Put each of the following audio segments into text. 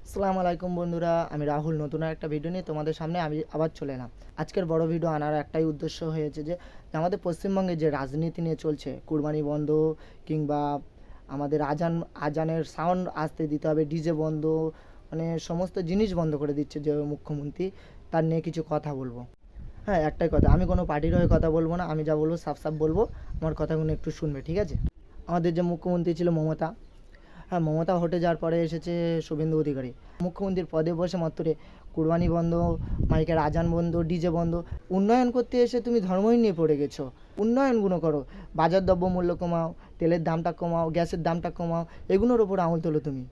আসসালামু আলাইকুম বন্ধুরা, আমি রাহুল নতুন একটা ভিডিও নিয়ে তোমাদের সামনে আমি আবার চলে এলাম। আজকের বড় ভিডিও আনার একটাই উদ্দেশ্য হয়েছে যে আমাদের পশ্চিমবঙ্গে যে রাজনীতি নিয়ে চলছে, কুরবানি বন্ধ কিংবা আমাদের আজানের সাউন্ড আসতে দিতে হবে, ডিজে বন্ধ, মানে সমস্ত জিনিস বন্ধ করে দিচ্ছে যে মুখ্যমন্ত্রী, তার নিয়ে কিছু কথা বলবো। হ্যাঁ, একটাই কথা, আমি কোনো পার্টির হয়ে কথা বলবো না, আমি যা বলবো সাফ সাফ বলবো, আমার কথাগুলো একটু শুনবে, ঠিক আছে? আমাদের যে মুখ্যমন্ত্রী ছিল মমতা, হ্যাঁ, মমতা হটে যাওয়ার পরে এসেছে শুভেন্দু অধিকারী। মুখ্যমন্ত্রীর পদে বসে মাত্রে কুরবানি বন্ধ, মাইকের আজান বন্ধ, ডিজে বন্ধ। উন্নয়ন করতে এসে তুমি ধর্মই নিয়ে পড়ে গেছো। উন্নয়নগুলো করো, বাজার দ্রব্য মূল্য কমাও, তেলের দামটা কমাও, গ্যাসের দামটা কমাও, এগুলোর ওপর আঙুল তোলো তুমি।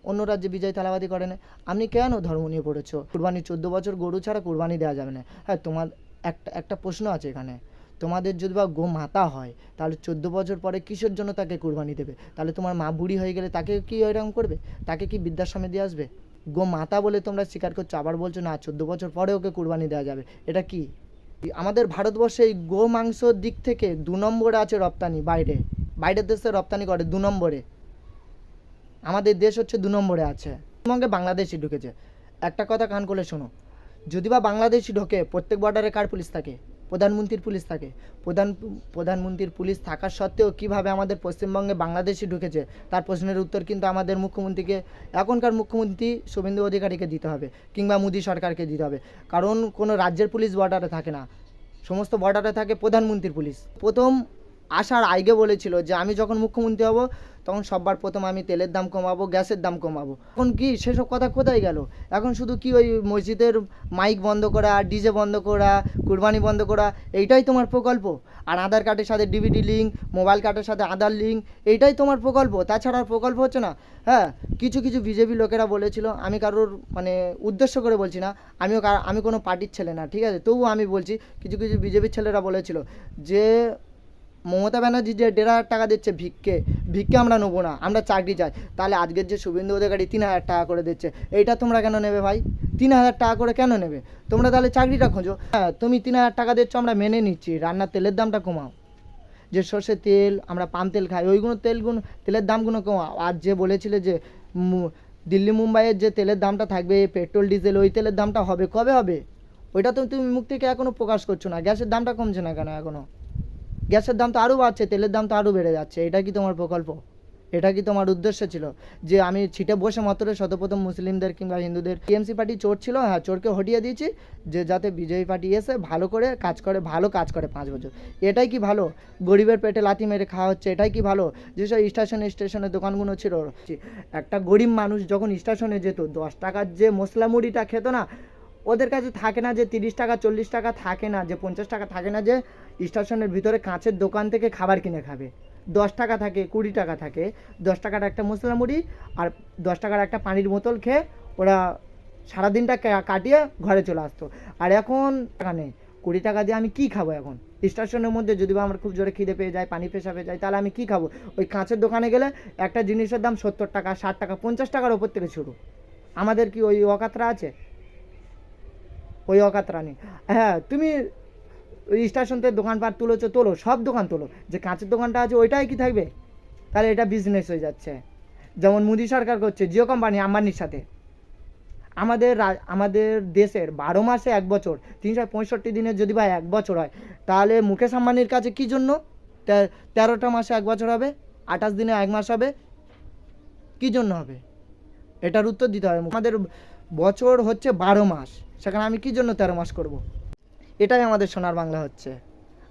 অন্য রাজ্যে বিজয় থালাবাদি করে না, আপনি কেন ধর্ম নিয়ে পড়েছো? কুরবানি 14 বছর গরু ছাড়া কুরবানি দেওয়া যাবে না। হ্যাঁ, তোমার একটা প্রশ্ন আছে এখানে, তোমাদের যদি বা গো মাতা হয়, তাহলে 14 বছর পরে কিসের জন্য তাকে কুরবানি দেবে? তাহলে তোমার মা বুড়ি হয়ে গেলে তাকে কি এরকম করবে? তাকে কি বৃদ্ধাশ্রমে দিয়ে আসবে? গো মাতা বলে তোমরা স্বীকার করছো, আবার বলছো না 14 বছর পরে ওকে কুরবানি দেওয়া যাবে। এটা কি? আমাদের ভারতবর্ষে এই গো মাংসর দিক থেকে 2 নম্বরে আছে রপ্তানি, বাইরের দেশে রপ্তানি করে 2 নম্বরে। আমাদের দেশ হচ্ছে 2 নম্বরে আছে। পশ্চিমবঙ্গে বাংলাদেশি ঢুকেছে। একটা কথা কান করে শোনো, যদি বা বাংলাদেশি ঢোকে, প্রত্যেক বর্ডারে কার পুলিশ থাকে? প্রধানমন্ত্রীর পুলিশ থাকে। প্রধানমন্ত্রীর পুলিশ থাকার সত্ত্বেও কীভাবে আমাদের পশ্চিমবঙ্গে বাংলাদেশি ঢুকেছে, তার প্রশ্নের উত্তর কিন্তু আমাদের মুখ্যমন্ত্রীকে, এখনকার মুখ্যমন্ত্রী শুভেন্দু অধিকারীকে দিতে হবে, কিংবা মোদী সরকারকে দিতে হবে। কারণ কোনো রাজ্যের পুলিশ বর্ডারে থাকে না, সমস্ত বর্ডারে থাকে প্রধানমন্ত্রীর পুলিশ। প্রথম আসার আগে বলেছিল যে আমি যখন মুখ্যমন্ত্রী হব তখন সবার প্রথম আমি তেলের দাম কমাবো, গ্যাসের দাম কমাবো। এখন কি সেসব কথা কোথায় গেল? এখন শুধু কি ওই মসজিদের মাইক বন্ধ করা, ডিজে বন্ধ করা, কুরবানি বন্ধ করা, এইটাই তোমার প্রকল্প? আর আধার কার্ডের সাথে ডিবিটি লিঙ্ক, মোবাইল কার্ডের সাথে আধার লিঙ্ক, এইটাই তোমার প্রকল্প? তাছাড়া আর প্রকল্প হচ্ছে না। হ্যাঁ, কিছু কিছু বিজেপি লোকেরা বলেছিল, আমি কারোর মানে উদ্দেশ্য করে বলছি না, আমি কোনো পার্টির ছেলে না, ঠিক আছে, তবুও আমি বলছি, কিছু কিছু বিজেপির ছেলেরা বলেছিল যে মমতা ব্যানার্জি যে 1,500 টাকা দিচ্ছে ভিক্ষে আমরা নেবো না, আমরা চাকরি চাই। তাহলে আজকের যে শুভেন্দু অধিকারী 3,000 টাকা করে দিচ্ছে, এইটা তোমরা কেন নেবে ভাই? 3,000 টাকা করে কেন নেবে? তোমরা তাহলে চাকরিটা খোঁজো। হ্যাঁ, তুমি 3,000 টাকা দিচ্ছ, আমরা মেনে নিচ্ছি, রান্নার তেলের দামটা কমাও। যে সর্ষের তেল, আমরা পাম তেল খাই, তেলের দামগুলো কমাও। আর যে বলেছিলে যে দিল্লি মুম্বাইয়ের যে তেলের দামটা থাকবে, পেট্রোল ডিজেল, ওই তেলের দামটা হবে, কবে হবে? ওইটা তো তুমি মুখ থেকে এখনও প্রকাশ করছো না। গ্যাসের দামটা কমছে না কেন এখনও? গ্যাসের দাম তো আরও বাড়ছে, তেলের দাম তো আরও বেড়ে যাচ্ছে। এটা কি তোমার প্রকল্প? এটা কি তোমার উদ্দেশ্য ছিল যে আমি ছিটে বসে মাত্র শতপ্রথম মুসলিমদের কিংবা হিন্দুদের, টিএমসি পার্টি চোর ছিল, হ্যাঁ, চোরকে হটিয়ে দিয়েছি, যে যাতে বিজেপি পার্টি এসে ভালো করে কাজ করে, ভালো কাজ করে 5 বছর? এটাই কি ভালো? গরিবের পেটে লাথি মেরে খাওয়া হচ্ছে, এটাই কি ভালো? যেসব স্টেশনের দোকানগুলো ছিল, একটা গরিব মানুষ যখন স্টেশনে যেত, 10 টাকার যে মশলা মুড়িটা খেত না, ওদের কাছে থাকে না যে 30 টাকা 40 টাকা, থাকে না যে 50 টাকা, থাকে না যে স্টেশনের ভিতরে কাঁচের দোকান থেকে খাবার কিনে খাবে। 10 টাকা থাকে, 20 টাকা থাকে, 10 টাকার একটা মশলা মুড়ি আর 10 টাকার একটা পানির বোতল খেয়ে ওরা সারাদিনটা কাটিয়ে ঘরে চলে আসতো। আর এখন টাকা নেই, 20 টাকা দিয়ে আমি কী খাবো? এখন স্টেশনের মধ্যে যদি বা আমার খুব জোরে খিদে পেয়ে যায়, পানি পেশাবে যায়, তাহলে আমি কী খাবো? ওই কাঁচের দোকানে গেলে একটা জিনিসের দাম 70 টাকা, 60 টাকা, 50 টাকার ওপর থেকে শুরু। আমাদের কি ওই অকাতরা আছে? ওই অকাতরানি। হ্যাঁ, তুমি ওই স্টেশন থেকে দোকানপাট তুলেছো, তোলো, সব দোকান তোলো, যে কাঁচের দোকানটা আছে ওইটাই কি থাকবে? তাহলে এটা বিজনেস হয়ে যাচ্ছে, যেমন মোদী সরকার করছে জিও কোম্পানি আম্বানির সাথে। আমাদের দেশের 12 মাসে 1 বছর, 365 দিনের যদি বা 1 বছর হয়, তাহলে মুকেশ আম্বানির কাছে কী জন্য 13টা মাসে 1 বছর হবে, 28 দিনে 1 মাস হবে? কী জন্য হবে? এটার উত্তর দিতে হবে। আমাদের বছর হচ্ছে 12 মাস, সেখানে আমি কী জন্য 13 মাস করব? এটাই আমাদের সোনার বাংলা হচ্ছে।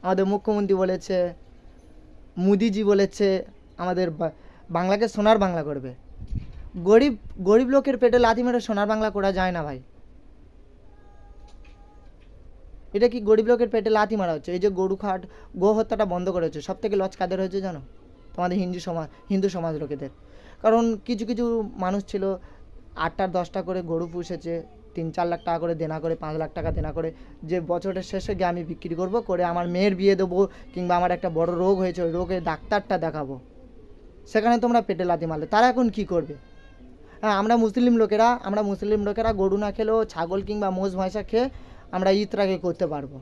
আমাদের মুখ্যমন্ত্রী বলেছে, মোদিজি বলেছে, আমাদের বাংলাকে সোনার বাংলা করবে। গরিব গরিব লোকের পেটে লাথি মেরে সোনার বাংলা করা যায় না ভাই। এটা কি গরিব লোকের পেটে লাথি মারা হচ্ছে? এই যে গো হত্যাটা বন্ধ করেছে, সব থেকে লস কাদের হয়েছে জানো? তোমাদের হিন্দু সমাজ লোকেদের। কারণ কিছু কিছু মানুষ ছিল 8টা 10টা করে গরু পুষেছে, 3-4 লাখ টাকা করে দেনা করে, 5 লাখ টাকা দেনা করে, যে বছরের শেষে গিয়ে আমি বিক্রি করব, করে আমার মেয়ের বিয়ে দেবো, কিংবা আমার একটা বড় রোগ হয়েছে, ওই রোগের ডাক্তারটা দেখাবো। সেখানে তোমরা পেটে লাথি মারলে তারা এখন কি করবে? হ্যাঁ, আমরা মুসলিম লোকেরা গরু না খেলেও ছাগল কিংবা মোষ ভয়সা খেয়ে আমরা ঈদটাকে করতে পারবো।